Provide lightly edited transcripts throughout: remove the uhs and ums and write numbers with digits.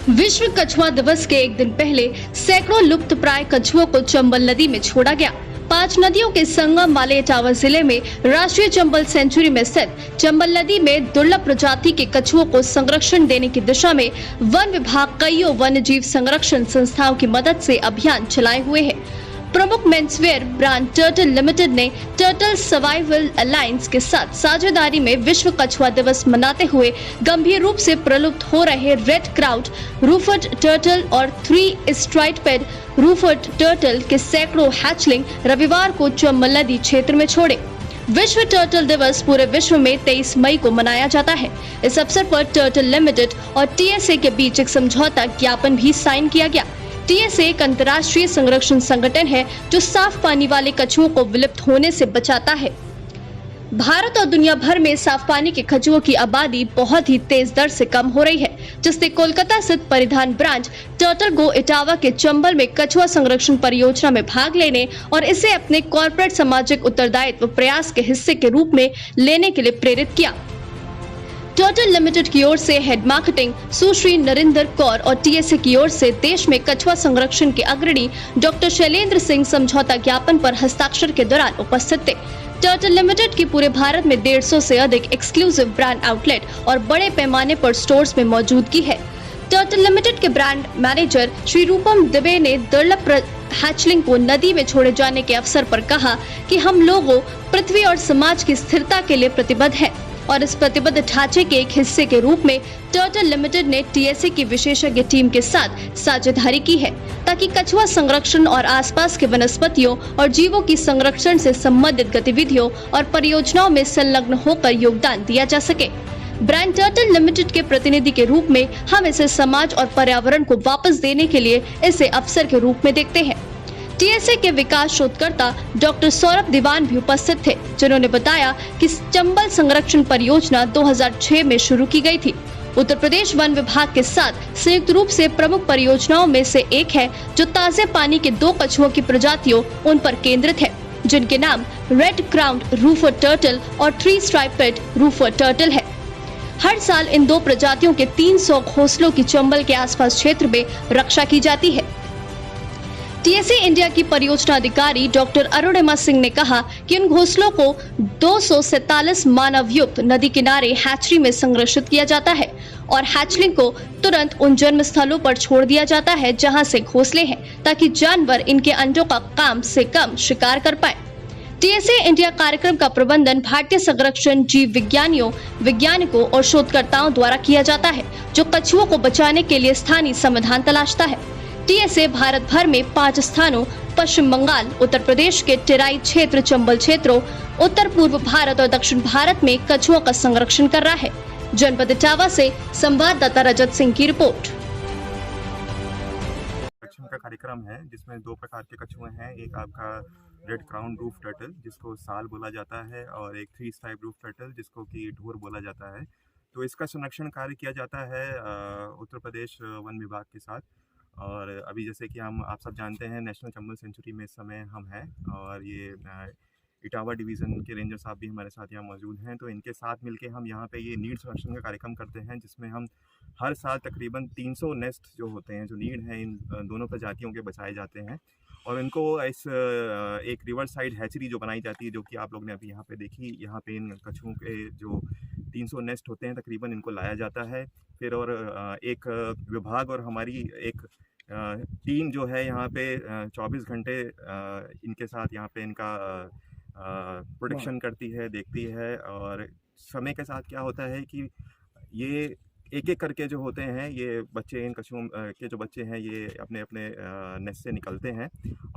विश्व कछुआ दिवस के एक दिन पहले सैकड़ों लुप्तप्राय कछुओं को चंबल नदी में छोड़ा गया। 5 नदियों के संगम वाले इटावा जिले में राष्ट्रीय चंबल सेंचुरी में स्थित चंबल नदी में दुर्लभ प्रजाति के कछुओं को संरक्षण देने की दिशा में वन विभाग कई वन्य जीव संरक्षण संस्थाओं की मदद से अभियान चलाए हुए है। प्रमुख मेंसवेयर ब्रांड टर्टल लिमिटेड ने टर्टल सर्वाइवल अलायंस के साथ साझेदारी में विश्व कछुआ दिवस मनाते हुए गंभीर रूप से प्रलुप्त हो रहे रेड क्राउड रूफड टर्टल और 3 स्ट्राइप्ड रूफड टर्टल के सैकड़ों हैचलिंग रविवार को चंबल नदी क्षेत्र में छोड़े। विश्व टर्टल दिवस पूरे विश्व में 23 मई को मनाया जाता है। इस अवसर पर टर्टल लिमिटेड और TSA के बीच एक समझौता ज्ञापन भी साइन किया गया। TSA एक अंतर्राष्ट्रीय संरक्षण संगठन है जो साफ पानी वाले कछुओं को विलुप्त होने से बचाता है। भारत और दुनिया भर में साफ पानी के कछुओं की आबादी बहुत ही तेज दर से कम हो रही है, जिससे कोलकाता स्थित परिधान ब्रांच टर्टल गो इटावा के चंबल में कछुआ संरक्षण परियोजना में भाग लेने और इसे अपने कॉर्पोरेट सामाजिक उत्तरदायित्व प्रयास के हिस्से के रूप में लेने के लिए प्रेरित किया। टर्टल लिमिटेड की ओर से हेड मार्केटिंग सुश्री नरिंदर कौर और TSA की ओर से देश में कछुआ संरक्षण के अग्रणी डॉक्टर शैलेंद्र सिंह समझौता ज्ञापन पर हस्ताक्षर के दौरान उपस्थित थे। टर्टल लिमिटेड की पूरे भारत में 150 से अधिक एक्सक्लूसिव ब्रांड आउटलेट और बड़े पैमाने पर स्टोर्स में मौजूदगी है। टर्टल लिमिटेड के ब्रांड मैनेजर श्री रूपम दुबे ने दुर्लभ हैचलिंग को नदी में छोड़े जाने के अवसर पर कहा कि हम लोगों पृथ्वी और समाज की स्थिरता के लिए प्रतिबद्ध हैं और इस प्रतिबद्ध ढांचे के एक हिस्से के रूप में टर्टल लिमिटेड ने TSA की विशेषज्ञ टीम के साथ साझेदारी की है ताकि कछुआ संरक्षण और आसपास के वनस्पतियों और जीवों की संरक्षण से संबंधित गतिविधियों और परियोजनाओं में संलग्न होकर योगदान दिया जा सके। ब्रांड टर्टल लिमिटेड के प्रतिनिधि के रूप में हम इसे समाज और पर्यावरण को वापस देने के लिए इसे अवसर के रूप में देखते हैं। TSA के विकास शोधकर्ता डॉक्टर सौरभ दीवान भी उपस्थित थे, जिन्होंने बताया कि चंबल संरक्षण परियोजना 2006 में शुरू की गई थी। उत्तर प्रदेश वन विभाग के साथ संयुक्त रूप से प्रमुख परियोजनाओं में से एक है जो ताजे पानी के 2 कछुओं की प्रजातियों उन पर केंद्रित है, जिनके नाम रेड क्राउड रूफड टर्टल और 3 स्ट्राइप्ड रूफड टर्टल है। हर साल इन 2 प्रजातियों के 300 घोंसलों की चंबल के आसपास क्षेत्र में रक्षा की जाती है। TSA इंडिया की परियोजना अधिकारी डॉक्टर अरुणिमा सिंह ने कहा कि इन घोंसलों को 247 मानव युक्त नदी किनारे हैचरी में संरक्षित किया जाता है और हैचलिंग को तुरंत उन जन्म स्थलों पर छोड़ दिया जाता है जहां से घोंसले हैं, ताकि जानवर इनके अंडों का कम से कम शिकार कर पाए। TSA इंडिया कार्यक्रम का प्रबंधन भारतीय संरक्षण जीव वैज्ञानिकों और शोधकर्ताओं द्वारा किया जाता है, जो कछुओं को बचाने के लिए स्थानीय समाधान तलाशता है। TSA भारत भर में 5 स्थानों पश्चिम बंगाल, उत्तर प्रदेश के टेराई क्षेत्र, चंबल क्षेत्रों, उत्तर पूर्व भारत और दक्षिण भारत में कछुओं का संरक्षण कर रहा है। जनपद इटावा से संवाददाता रजत सिंह की रिपोर्ट। संरक्षण का कार्यक्रम है जिसमें 2 प्रकार के कछुए हैं। एक आपका रेड क्राउन रूफ टर्टल जिसको साल बोला जाता है और एक 3 स्ट्राइप रूफ टर्टल जिसको कि ढोर बोला जाता है। तो इसका संरक्षण कार्य किया जाता है उत्तर प्रदेश वन विभाग के साथ। और अभी जैसे कि आप सब जानते हैं नेशनल चंबल सेंचुरी में इस समय हम हैं और ये इटावा डिवीज़न के रेंजर साहब भी हमारे साथ यहाँ मौजूद हैं। तो इनके साथ मिलके हम यहाँ पे ये नीड संरक्षण का कार्यक्रम करते हैं, जिसमें हम हर साल तकरीबन 300 नेस्ट जो होते हैं, जो नीड हैं, इन दोनों प्रजातियों के बचाए जाते हैं और इनको इस एक रिवर साइड हैचरी जो बनाई जाती है, जो कि आप लोग ने अभी यहाँ पे देखी, यहाँ पे इन कछुओं के जो 300 नेस्ट होते हैं तकरीबन, इनको लाया जाता है। फिर और एक विभाग और हमारी एक टीम जो है यहाँ पे 24 घंटे इनके साथ यहाँ पे इनका प्रोटेक्शन करती है, देखती है। और समय के साथ क्या होता है कि ये एक करके जो होते हैं, ये बच्चे, इन कछुओं के जो बच्चे हैं, ये अपने अपने नेस्ट से निकलते हैं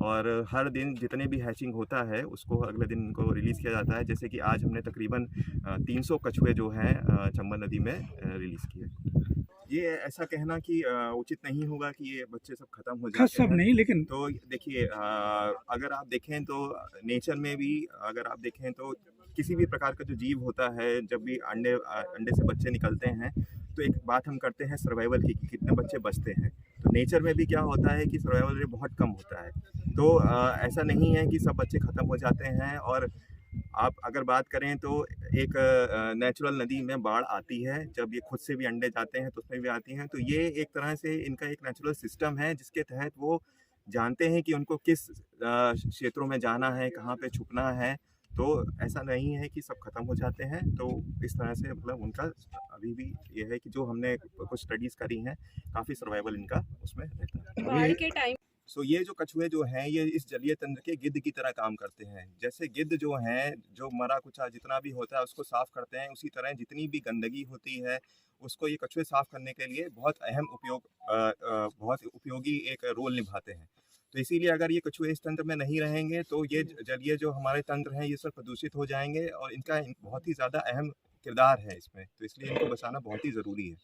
और हर दिन जितने भी हैचिंग होता है उसको अगले दिन इनको रिलीज़ किया जाता है। जैसे कि आज हमने तकरीबन 300 कछुए जो हैं चंबल नदी में रिलीज़ किए। ये ऐसा कहना कि उचित नहीं होगा कि ये बच्चे सब खत्म हो जाते सब हैं, नहीं, लेकिन तो देखिए अगर आप देखें तो नेचर में भी अगर आप देखें तो किसी भी प्रकार का जो जीव होता है, जब भी अंडे से बच्चे निकलते हैं तो एक बात हम करते हैं सर्वाइवल की, कि कितने बच्चे बचते हैं। तो नेचर में भी क्या होता है कि सर्वाइवल रेट बहुत कम होता है। तो ऐसा नहीं है कि सब बच्चे ख़त्म हो जाते हैं। और आप अगर बात करें तो एक नेचुरल नदी में बाढ़ आती है, जब ये खुद से भी अंडे जाते हैं तो उसमें भी आती हैं, तो ये एक तरह से इनका एक नेचुरल सिस्टम है जिसके तहत वो जानते हैं कि उनको किस क्षेत्रों में जाना है, कहाँ पे छुपना है। तो ऐसा नहीं है कि सब खत्म हो जाते हैं, तो इस तरह से मतलब उनका अभी भी ये है कि जो हमने कुछ स्टडीज़ करी हैं, काफ़ी सर्वाइवल इनका उसमें रहता है। बाढ़ के टाइम सो ये जो कछुए जो हैं ये इस जलीय तंत्र के गिद्ध की तरह काम करते हैं। जैसे गिद्ध जो हैं, जो मरा कुचा जितना भी होता है उसको साफ करते हैं, उसी तरह जितनी भी गंदगी होती है उसको ये कछुए साफ करने के लिए बहुत अहम बहुत उपयोगी एक रोल निभाते हैं। तो इसीलिए अगर ये कछुए इस तंत्र में नहीं रहेंगे तो ये जलीय जो हमारे तंत्र हैं ये सब प्रदूषित हो जाएंगे और इनका बहुत ही ज़्यादा अहम किरदार है इसमें, तो इसलिए इनको बचाना बहुत ही ज़रूरी है।